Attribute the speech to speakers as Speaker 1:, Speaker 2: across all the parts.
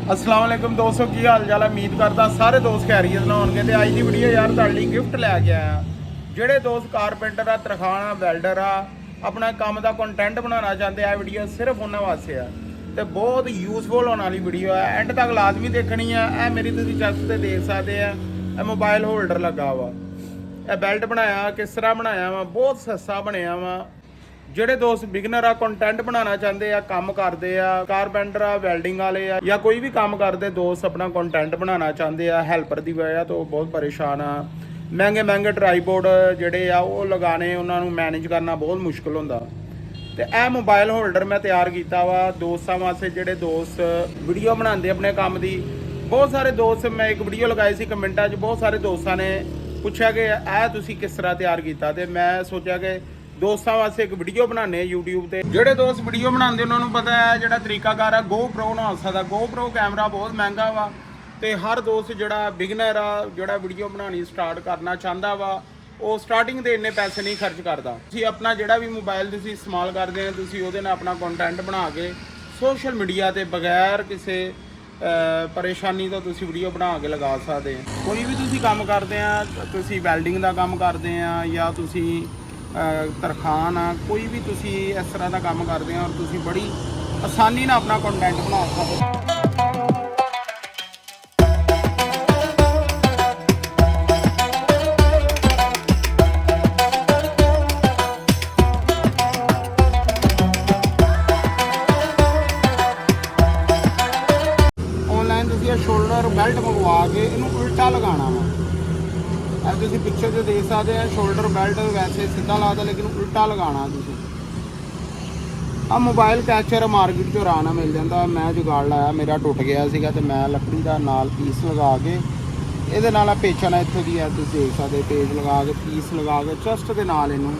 Speaker 1: अस्सलाम वालेकुम दोस्तों, की हाल चाल है। उम्मीद करता सारे दोस्त खैरियत ना होणगे। ते अज की वीडियो यार तुहाडे लई गिफ्ट लैके आया। ਜਿਹੜੇ ਦੋਸਤ ਕਾਰਪੈਂਟਰ ਆ, ਤਰਖਾਣ ਆ, ਵੈਲਡਰ ਆ, ਆਪਣਾ ਕੰਮ ਦਾ ਕੰਟੈਂਟ ਬਣਾਉਣਾ ਚਾਹੁੰਦੇ ਆ, ਵੀਡੀਓ ਸਿਰਫ ਉਹਨਾਂ ਵਾਸਤੇ ਆ ਤੇ ਬਹੁਤ ਯੂਜ਼ਫੁਲ ਹੋਣ ਵਾਲੀ ਵੀਡੀਓ ਹੈ। ਐਂਡ ਤੱਕ ਲਾਜ਼ਮੀ ਦੇਖਣੀ ਆ। ਇਹ ਮੇਰੀ ਤੁਸੀਂ ਚੈਸਟ ਤੇ ਦੇਖ ਸਕਦੇ ਆ। ਇਹ ਮੋਬਾਈਲ ਹੋਲਡਰ ਲੱਗਾ ਵਾ। ਇਹ ਬੈਲਟ ਬਣਾਇਆ ਕਿਸ ਤਰ੍ਹਾਂ ਬਣਾਇਆ ਵਾ, ਬਹੁਤ ਸਸਤਾ ਬਣਿਆ ਵਾ। ਜਿਹੜੇ ਦੋਸਤ ਬਿਗਨਰ ਆ, ਕੰਟੈਂਟ ਬਣਾਉਣਾ ਚਾਹੁੰਦੇ ਆ, ਕੰਮ ਕਰਦੇ ਆ, ਕਾਰਪੈਂਟਰ ਆ, ਵੈਲਡਿੰਗ ਵਾਲੇ ਆ, ਜਾਂ ਕੋਈ ਵੀ ਕੰਮ ਕਰਦੇ ਦੋਸਤ ਆਪਣਾ ਕੰਟੈਂਟ ਬਣਾਉਣਾ ਚਾਹੁੰਦੇ ਆ, ਹੈਲਪਰ ਦੀ ਵਜ੍ਹਾ ਤੋਂ ਬਹੁਤ ਪਰੇਸ਼ਾਨ ਆ। ਮਹਿੰਗੇ ਟਰਾਈਪੋਡ ਜਿਹੜੇ ਆ ਉਹ ਲਗਾਉਣੇ, ਉਹਨਾਂ ਨੂੰ ਮੈਨੇਜ ਕਰਨਾ ਬਹੁਤ ਮੁਸ਼ਕਿਲ ਹੁੰਦਾ। ਤੇ ਇਹ ਮੋਬਾਈਲ ਹੋਲਡਰ ਮੈਂ ਤਿਆਰ ਕੀਤਾ ਵਾ ਦੋਸਤਾਂ ਵਾਸਤੇ, ਜਿਹੜੇ ਦੋਸਤ ਵੀਡੀਓ ਬਣਾਉਂਦੇ ਆਪਣੇ ਕੰਮ ਦੀ। ਬਹੁਤ ਸਾਰੇ ਦੋਸਤ, ਮੈਂ ਇੱਕ ਵੀਡੀਓ ਲਗਾਈ ਸੀ ਕਮੈਂਟਾਂ 'ਚ, ਬਹੁਤ ਸਾਰੇ ਦੋਸਤਾਂ ਨੇ ਪੁੱਛਿਆ ਕਿ ਇਹ ਤੁਸੀਂ ਕਿਸ ਤਰ੍ਹਾਂ ਤਿਆਰ ਕੀਤਾ। ਤੇ ਮੈਂ ਸੋਚਿਆ ਕਿ ਦੋਸਤਾਂ ਵਾਸਤੇ ਇੱਕ ਵੀਡੀਓ ਬਣਾਉਂਦੇ YouTube ਤੇ। ਜਿਹੜੇ ਦੋਸਤ ਵੀਡੀਓ ਬਣਾਉਂਦੇ ਉਹਨਾਂ ਨੂੰ ਪਤਾ ਹੈ ਜਿਹੜਾ ਤਰੀਕਾਕਾਰ ਆ GoPro ਨਾਲ ਹੋ ਸਕਦਾ। GoPro ਕੈਮਰਾ ਬਹੁਤ ਮਹਿੰਗਾ ਵਾ ਤੇ ਹਰ ਦੋਸਤ ਜਿਹੜਾ ਬਿਗਨਰ ਆ, ਜਿਹੜਾ ਵੀਡੀਓ ਬਣਾਉਣੀ ਸਟਾਰਟ ਕਰਨਾ ਚਾਹੁੰਦਾ ਵਾ, ਉਹ ਸਟਾਰਟਿੰਗ ਦੇ ਇੰਨੇ ਪੈਸੇ ਨਹੀਂ ਖਰਚ ਕਰਦਾ। ਤੁਸੀਂ ਆਪਣਾ ਜਿਹੜਾ ਵੀ ਮੋਬਾਈਲ ਤੁਸੀਂ ਇਸਤੇਮਾਲ ਕਰਦੇ ਆ, ਤੁਸੀਂ ਉਹਦੇ ਨਾਲ ਆਪਣਾ ਕੰਟੈਂਟ ਬਣਾ ਕੇ ਸੋਸ਼ਲ ਮੀਡੀਆ ਤੇ ਬਗੈਰ ਕਿਸੇ ਪਰੇਸ਼ਾਨੀ ਤੋਂ ਤੁਸੀਂ ਵੀਡੀਓ ਬਣਾ ਕੇ ਲਗਾ ਸਕਦੇ ਆ। ਕੋਈ ਵੀ ਤੁਸੀਂ ਕੰਮ ਕਰਦੇ ਆ, ਤੁਸੀਂ ਵੈਲਡਿੰਗ ਦਾ ਕੰਮ ਕਰਦੇ ਆ ਜਾਂ ਤੁਸੀਂ ਤਰਖਾਣ ਆ, ਕੋਈ ਵੀ ਤੁਸੀਂ ਇਸ ਤਰ੍ਹਾਂ ਦਾ ਕੰਮ ਕਰਦੇ ਆ ਔਰ ਤੁਸੀਂ ਬੜੀ ਆਸਾਨੀ ਨਾਲ ਆਪਣਾ ਕੰਟੈਂਟ ਬਣਾ ਸਕਦੇ। ਆਨਲਾਈਨ ਤੁਸੀਂ ਇਹ ਸ਼ੋਲਡਰ ਬੈਲਟ ਮੰਗਵਾ ਕੇ ਇਹਨੂੰ ਉਲਟਾ ਲਗਾਉਣਾ ਵਾ। ਇਹ ਤੁਸੀਂ ਪਿੱਛੇ ਤੇ ਦੇਖ ਸਕਦੇ ਆ, ਸ਼ੋਲਡਰ ਬੈਲਟ ਵੈਸੇ ਸਿੱਧਾ ਲੱਗਦਾ ਲੇਕਿਨ ਉਲਟਾ ਲਗਾਉਣਾ ਤੁਸੀਂ। ਆ ਮੋਬਾਈਲ ਕੈਚਰ ਮਾਰਕੀਟ 'ਚੋਂ ਆਰਾਮ ਨਾਲ ਮਿਲ ਜਾਂਦਾ। ਮੈਂ ਜੁਗਾੜ ਲਾਇਆ, ਮੇਰਾ ਟੁੱਟ ਗਿਆ ਸੀਗਾ ਤੇ ਮੈਂ ਲੱਕੜੀ ਦਾ ਨਾਲ ਪੀਸ ਲਗਾ ਕੇ ਇਹਦੇ ਨਾਲ ਆ ਪੇਚਾਂ ਨਾਲ ਇੱਥੋਂ ਦੀ ਆ ਤੁਸੀਂ ਦੇਖ ਸਕਦੇ, ਪੇਜ ਲਗਾ ਕੇ ਪੀਸ ਲਗਾ ਕੇ ਜਸਟ ਦੇ ਨਾਲ ਇਹਨੂੰ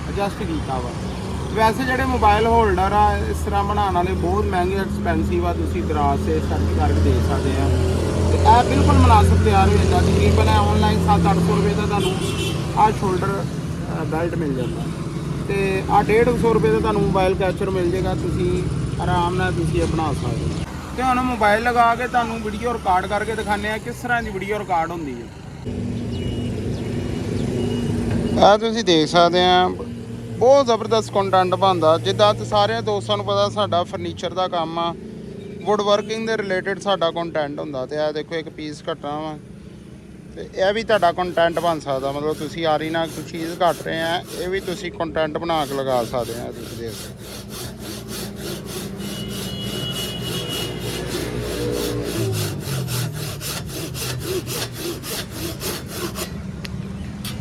Speaker 1: ਐਡਜਸਟ ਕੀਤਾ ਵਾ। ਵੈਸੇ ਜਿਹੜੇ ਮੋਬਾਈਲ ਹੋਲਡਰ ਆ ਇਸ ਤਰ੍ਹਾਂ ਬਣਾਉਣ ਵਾਲੇ ਬਹੁਤ ਮਹਿੰਗੇ ਐਕਸਪੈਂਸਿਵ ਆ। ਤੁਸੀਂ ਦਰਾਜ਼ ਤੇ ਸਰਚ ਕਰਕੇ ਦੇਖ ਸਕਦੇ ਆ। ਤੇ ਇਹ ਬਿਲਕੁਲ ਮੁਨਾਸਿਬ ਤਿਆਰ ਹੋ ਜਾਂਦਾ। ਤਕਰੀਬਨ ਆਨਲਾਈਨ 700-800 ਰੁਪਏ ਦਾ ਤੁਹਾਨੂੰ ਆਹ ਸ਼ੋਲਡਰ ਬੈਲਟ ਮਿਲ ਜਾਂਦਾ ਤੇ ਆਹ 150 ਰੁਪਏ ਦਾ ਤੁਹਾਨੂੰ ਮੋਬਾਈਲ ਕੈਚਰ ਮਿਲ ਜਾਏਗਾ। ਤੁਸੀਂ ਆਰਾਮ ਨਾਲ ਤੁਸੀਂ ਇਹ ਬਣਾ ਸਕਦੇ ਹੋ। ਤੇ ਹੁਣ ਮੋਬਾਈਲ ਲਗਾ ਕੇ ਤੁਹਾਨੂੰ ਵੀਡੀਓ ਰਿਕਾਰਡ ਕਰਕੇ ਦਿਖਾਉਂਦੇ ਆ ਕਿਸ ਤਰ੍ਹਾਂ ਦੀ ਵੀਡੀਓ ਰਿਕਾਰਡ ਹੁੰਦੀ ਹੈ। ਆਹ ਤੁਸੀਂ ਦੇਖ ਸਕਦੇ ਆ, ਬਹੁਤ ਜ਼ਬਰਦਸਤ ਕੰਟੈਂਟ ਬਣਦਾ। ਜਿੱਦਾਂ ਸਾਰੇ ਦੋਸਤਾਂ ਨੂੰ ਪਤਾ ਸਾਡਾ ਫਰਨੀਚਰ ਦਾ ਕੰਮ ਆ, ਵੁੱਡ ਵਰਕਿੰਗ ਦੇ ਰਿਲੇਟਡ ਸਾਡਾ ਕੰਟੈਂਟ ਹੁੰਦਾ। ਤੇ ਇਹ ਦੇਖੋ ਇੱਕ ਪੀਸ ਕੱਟਣਾ ਵਾ ਤੇ ਇਹ ਵੀ ਤੁਹਾਡਾ ਕੰਟੈਂਟ ਬਣ ਸਕਦਾ। ਮਤਲਬ ਤੁਸੀਂ ਆਰੀ ਨਾਲ ਕੋਈ ਚੀਜ਼ ਕੱਟ ਰਹੇ ਆ, ਇਹ ਵੀ ਤੁਸੀਂ ਕੰਟੈਂਟ ਬਣਾ ਕੇ ਲਗਾ ਸਕਦੇ ਆ। ਤੁਸੀਂ ਦੇਖ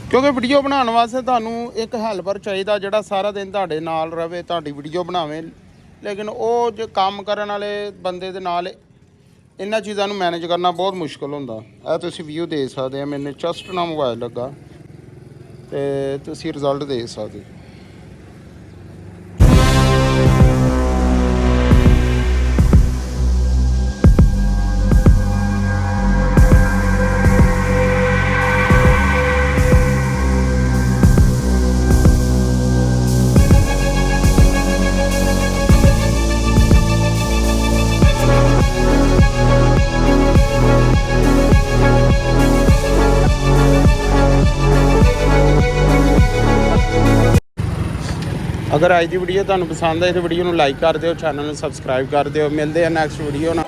Speaker 1: ਕਿਉਂਕਿ ਵੀਡੀਓ ਬਣਾਉਣ ਵਾਸਤੇ ਤੁਹਾਨੂੰ ਇੱਕ ਹੈਲਪਰ ਚਾਹੀਦਾ ਜਿਹੜਾ ਸਾਰਾ ਦਿਨ ਤੁਹਾਡੇ ਨਾਲ ਰਵੇ, ਤੁਹਾਡੀ ਵੀਡੀਓ ਬਣਾਵੇ। ਲੇਕਿਨ ਉਹ ਜੇ ਕੰਮ ਕਰਨ ਵਾਲੇ ਬੰਦੇ ਦੇ ਨਾਲ ਇਹਨਾਂ ਚੀਜ਼ਾਂ ਨੂੰ ਮੈਨੇਜ ਕਰਨਾ ਬਹੁਤ ਮੁਸ਼ਕਿਲ ਹੁੰਦਾ। ਇਹ ਤੁਸੀਂ ਵਿਊ ਦੇਖ ਸਕਦੇ ਆ, ਮੈਨੂੰ ਜਸਟ ਨਾਲ ਮੋਬਾਈਲ ਲੱਗਾ ਤੇ ਤੁਸੀਂ ਰਿਜ਼ਲਟ ਦੇਖ ਸਕਦੇ। अगर आज की वीडियो तुहानूं पसंद आए तो वीडियो को लाइक कर दिओ, चैनल में सबसक्राइब कर दिओ। मिलते हैं नैक्सट वीडियो नाल।